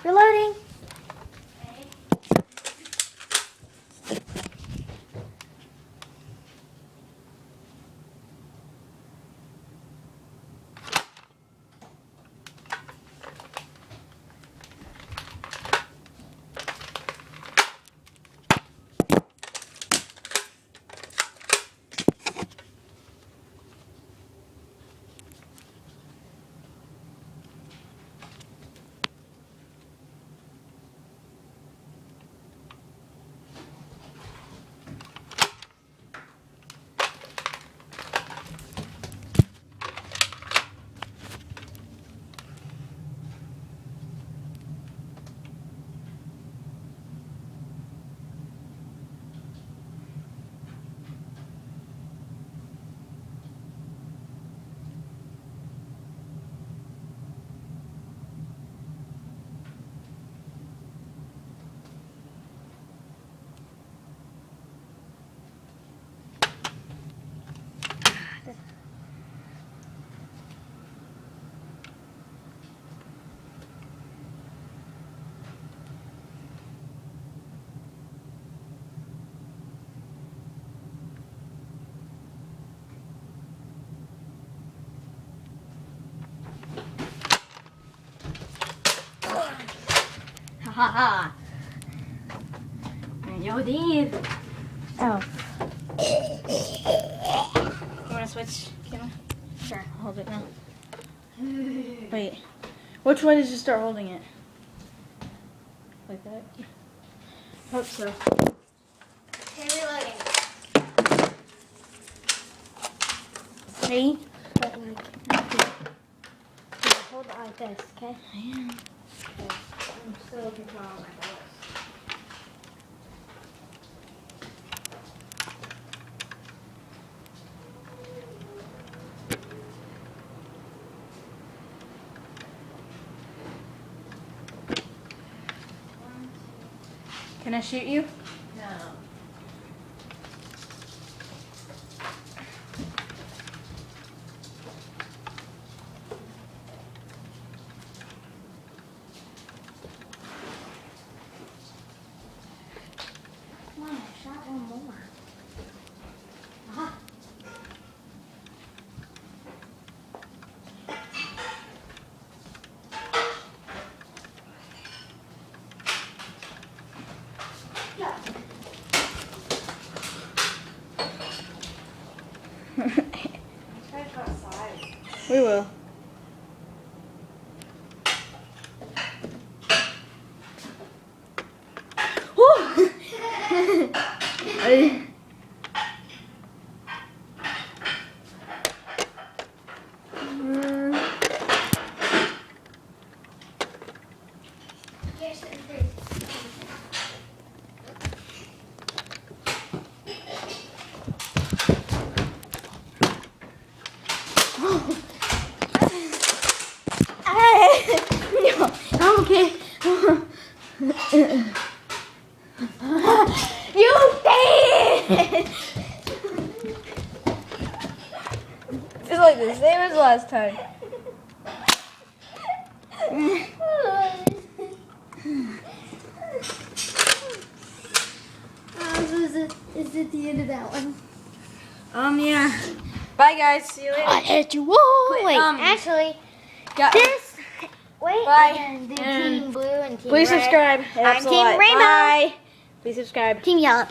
Reloading. Haha. Yo, Dave. Oh. You wanna switch camera? Sure. Hold it now. Wait. Which way did you start holding it? Like that? Hope so. Okay, reloading. Ready? Hold it like this, okay? I am. Okay. I'm still controlling my voice. Can I shoot you? No. Come on, I shot one more. Aha. Yeah. Try to go outside. We will. Woo! Yes, it is. No, I'm okay. You did! It's like the same as last time. Is it the end of that one? Yeah. Bye, guys. See you later. I hit you. Whoa! Wait, um, actually, Got- this. Wait. Bye. And do And Team Blue and Team Please Red. subscribe. It helps I'm a Team lot. Rainbow. Bye. Please subscribe. Team Yellow.